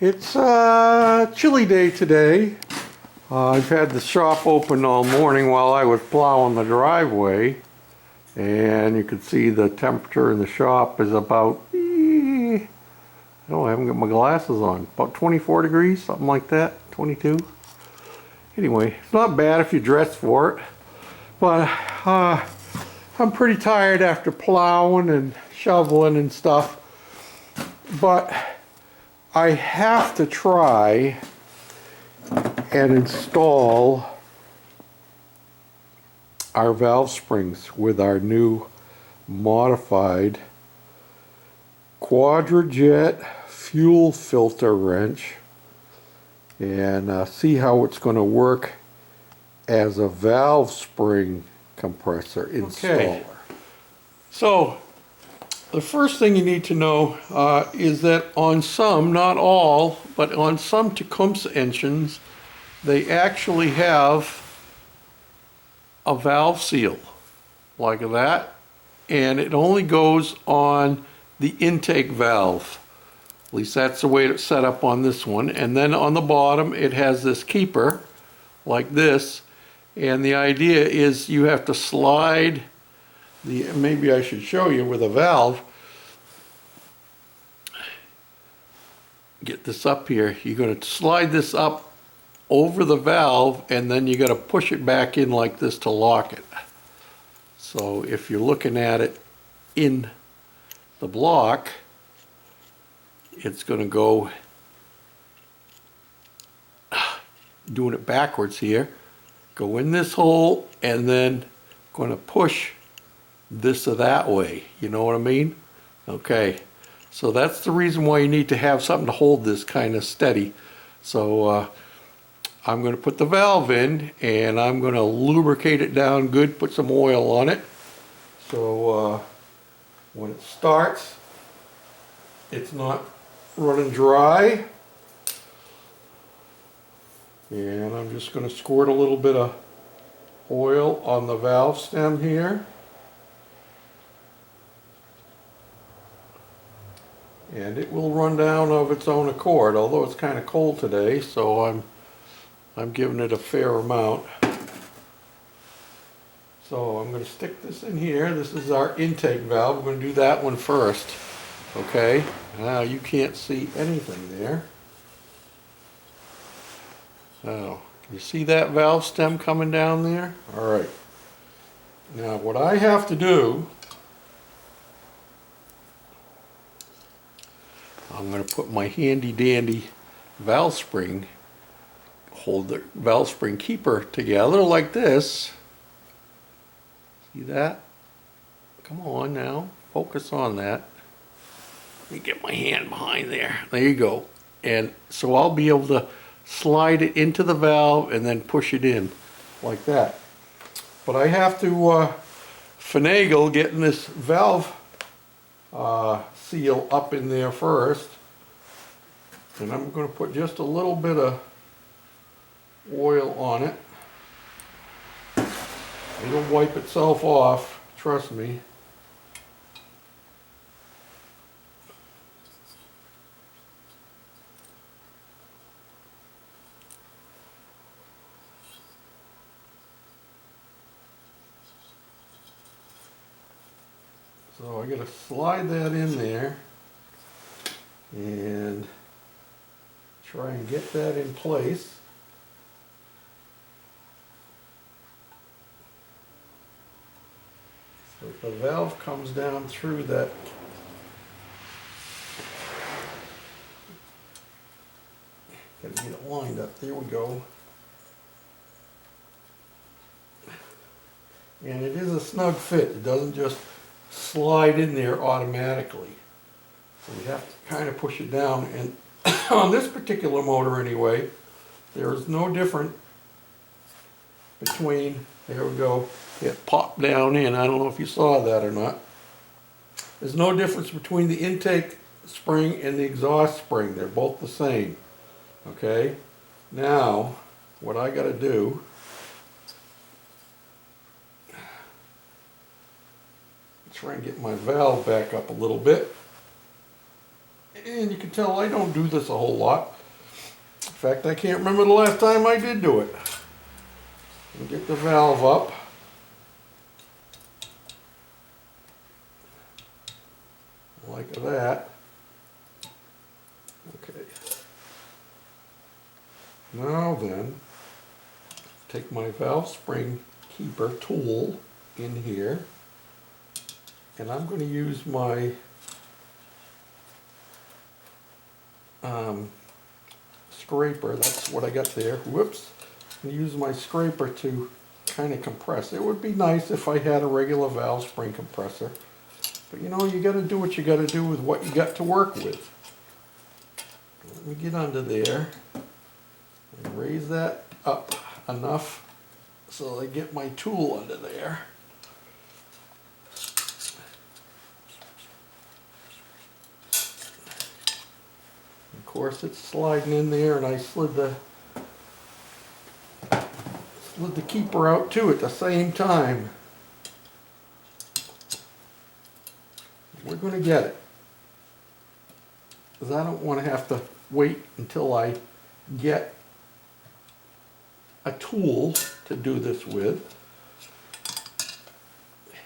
It's a chilly day today. I've had the shop open all morning while I was plowing the driveway, and you can see the temperature in the shop is about, I haven't got my glasses on, about 24 degrees, something like that, 22. Anyway, it's not bad if you dress for it, but I'm pretty tired after plowing and shoveling and stuff, but I have to try and install our valve springs with our new modified Quadrajet fuel filter wrench, and see how it's going to work as a valve spring compressor installer. Okay. So the first thing you need to know is that on some, not all, but on some Tecumseh engines, they actually have a valve seal like that, and it only goes on the intake valve. At least that's the way it's set up on this one. And then on the bottom it has this keeper like this, and the idea is you have to slide maybe I should show you with a valve. Get this up here. You're going to slide this up over the valve, and then you got to push it back in like this to lock it. So if you're looking at it in the block, it's going to go, doing it backwards here, go in this hole and then going to push this or that way. You know what I mean? Okay. So that's the reason why you need to have something to hold this kind of steady. So I'm going to put the valve in, and I'm going to lubricate it down good, put some oil on it. So when it starts, it's not running dry. And I'm just going to squirt a little bit of oil on the valve stem here. And it will run down of its own accord, although it's kind of cold today, so I'm giving it a fair amount. So I'm going to stick this in here. This is our intake valve. We're going to do that one first. Okay, now you can't see anything there. Oh, you see that valve stem coming down there? All right. Now what I have to do, I'm going to put my handy dandy valve spring, hold the valve spring keeper together like this. See that? Come on now, focus on that. Let me get my hand behind there. There you go. And so I'll be able to slide it into the valve and then push it in like that. But I have to finagle getting this valve seal up in there first, and I'm going to put just a little bit of oil on it. It'll wipe itself off, trust me. So I got to slide that in there and try and get that in place. So if the valve comes down through that, got to get it lined up. There we go. And it is a snug fit. It doesn't just slide in there automatically. So you have to kind of push it down, and on this particular motor anyway, there is no difference between, there we go, it popped down in. I don't know if you saw that or not. There's no difference between the intake spring and the exhaust spring. They're both the same. Okay, now what I got to do, try and get my valve back up a little bit, And you can tell I don't do this a whole lot. In fact, I can't remember the last time I did do it. We'll get the valve up. Like that. Okay. Now then, take my valve spring keeper tool in here, and I'm going to use my scraper. That's what I got there. Whoops. I'm going to use my scraper to kind of compress. It would be nice if I had a regular valve spring compressor, but you know, you got to do what you got to do with what you got to work with. Let me get under there and raise that up enough so I get my tool under there. Of course, it's sliding in there, and I slid the keeper out too at the same time. We're going to get it, because I don't want to have to wait until I get a tool to do this with,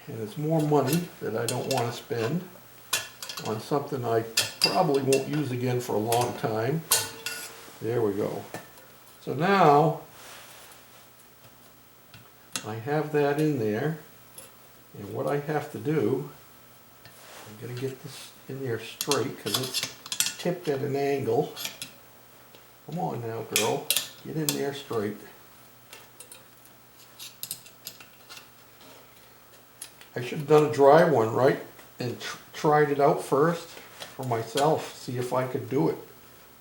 and it's more money that I don't want to spend on something I probably won't use again for a long time. There we go. So now I have that in there, and what I have to do, I'm going to get this in there straight because it's tipped at an angle. Come on now, girl, get in there straight. I should have done a dry one, right? And tried it out first for myself, see if I could do it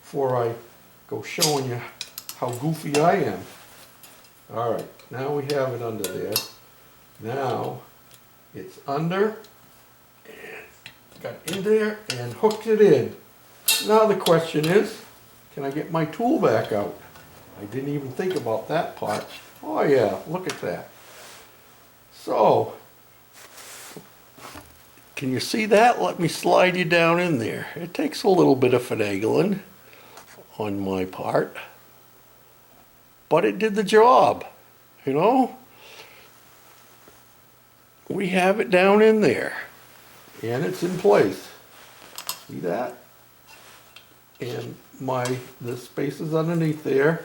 before I go showing you how goofy I am. Alright, now we have it under there. Now it's under, and got in there and hooked it in. Now the question is, can I get my tool back out? I didn't even think about that part. Oh yeah, look at that. So, can you see that? Let me slide you down in there. It takes a little bit of finagling on my part, but it did the job, you know? We have it down in there, and it's in place. See that? And the space is underneath there.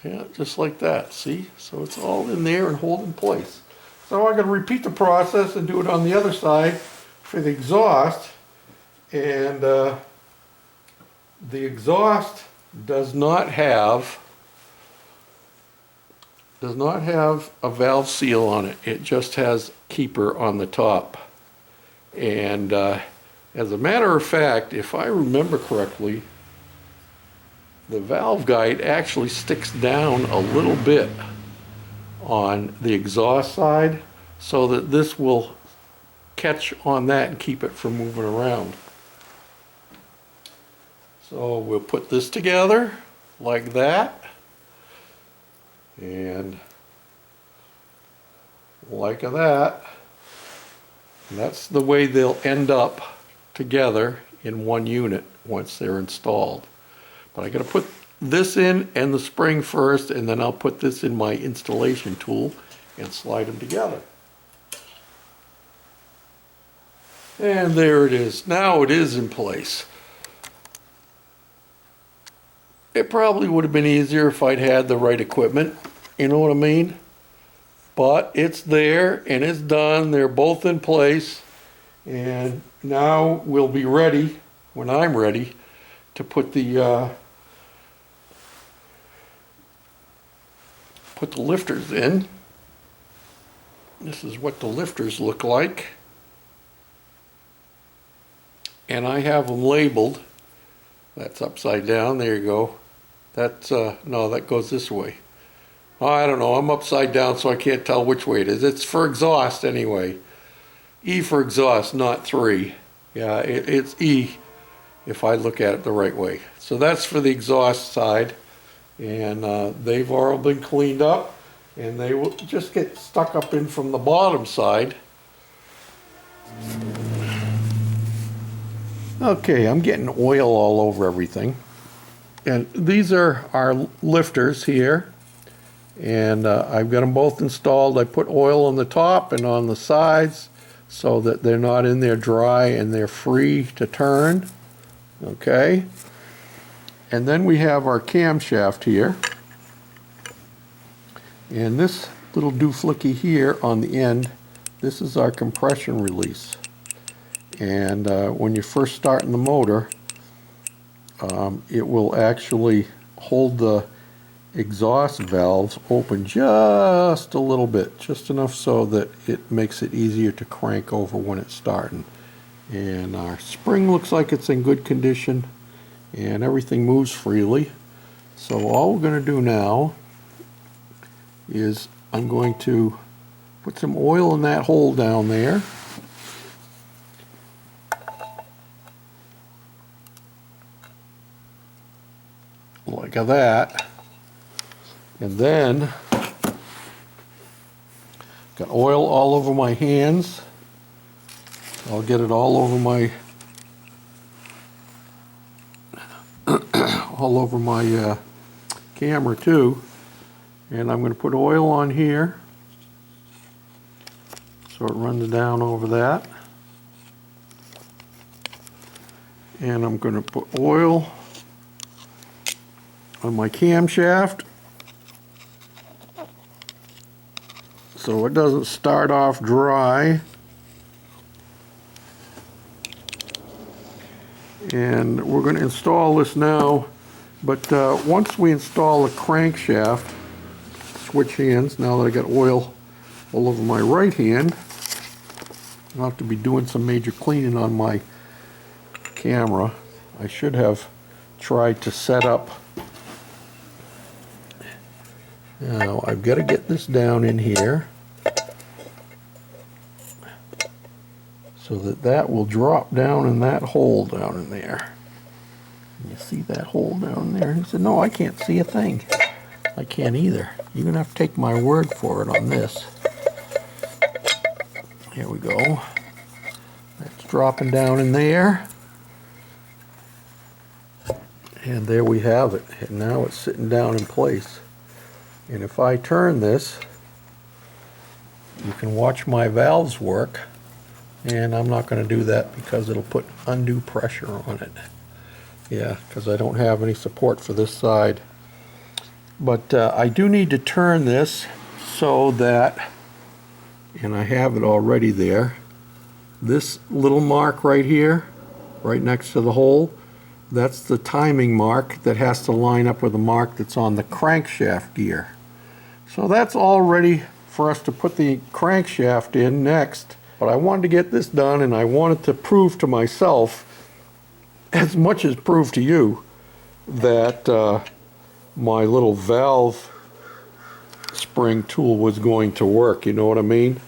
Yeah, just like that, see? So it's all in there and holding place. So I'm going to repeat the process and do it on the other side for the exhaust, and the exhaust does not have a valve seal on it. It just has keeper on the top. And as a matter of fact, if I remember correctly, the valve guide actually sticks down a little bit on the exhaust side so that this will catch on that and keep it from moving around. So we'll put this together like that, and like that. And that's the way they'll end up together in one unit once they're installed. But I got to put this in and the spring first, and then I'll put this in my installation tool and slide them together. And there it is. Now it is in place. It probably would have been easier if I'd had the right equipment, you know what I mean? But it's there and it's done. They're both in place, and now we'll be ready, when I'm ready, to put the lifters in. This is what the lifters look like. And I have them labeled. That's upside down. There you go. That's, no, that goes this way. Oh, I don't know. I'm upside down, so I can't tell which way it is. It's for exhaust anyway. E for exhaust, not 3. Yeah, it's E if I look at it the right way. So that's for the exhaust side. And they've all been cleaned up. And they will just get stuck up in from the bottom side. Okay, I'm getting oil all over everything. And these are our lifters here. And I've got them both installed. I put oil on the top and on the sides so that they're not in there dry and they're free to turn. Okay. And then we have our camshaft here. And this little dooflicky here on the end, this is our compression release. And when you're first starting the motor, it will actually hold the exhaust valves open just a little bit, just enough so that it makes it easier to crank over when it's starting. And our spring looks like it's in good condition and everything moves freely. So all we're going to do now is I'm going to put some oil in that hole down there. Like that. And then got oil all over my hands. I'll get it all over my camera too. And I'm going to put oil on here so it runs down over that. And I'm going to put oil on my camshaft so it doesn't start off dry. And we're going to install this now, but once we install the crankshaft, switch hands, now that I got oil all over my right hand, I'll have to be doing some major cleaning on my camera. I should have tried to set up. Now I've got to get this down in here so that that will drop down in that hole down in there. You see that hole down there? He said, no, I can't see a thing. I can't either. You're going to have to take my word for it on this. Here we go. That's dropping down in there. And there we have it. And now it's sitting down in place. And if I turn this, you can watch my valves work. And I'm not going to do that because it'll put undue pressure on it. Yeah, because I don't have any support for this side. But I do need to turn this so that, and I have it already there, this little mark right here, right next to the hole, that's the timing mark that has to line up with the mark that's on the crankshaft gear. So that's all ready for us to put the crankshaft in next. But I wanted to get this done, and I wanted to prove to myself, as much as prove to you, that my little valve spring tool was going to work, you know what I mean?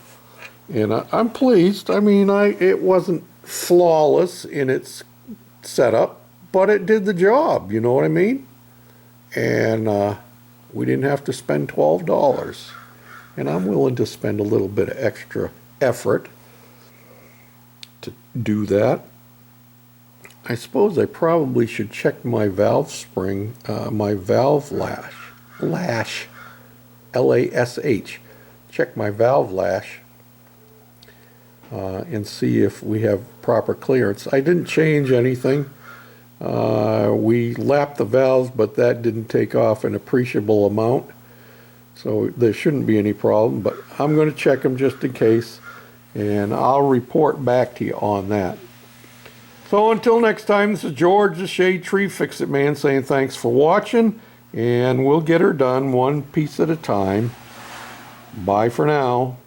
And I'm pleased. I mean, it wasn't flawless in its setup, but it did the job, you know what I mean? And we didn't have to spend $12. And I'm willing to spend a little bit of extra effort to do that. I suppose I probably should check my valve spring, my valve lash, L-A-S-H. Check my valve lash and see if we have proper clearance. I didn't change anything. We lapped the valves, but that didn't take off an appreciable amount. So there shouldn't be any problem, but I'm going to check them just in case, and I'll report back to you on that. So until next time, this is George the Shade Tree Fix-It Man saying thanks for watching, and we'll get her done one piece at a time. Bye for now.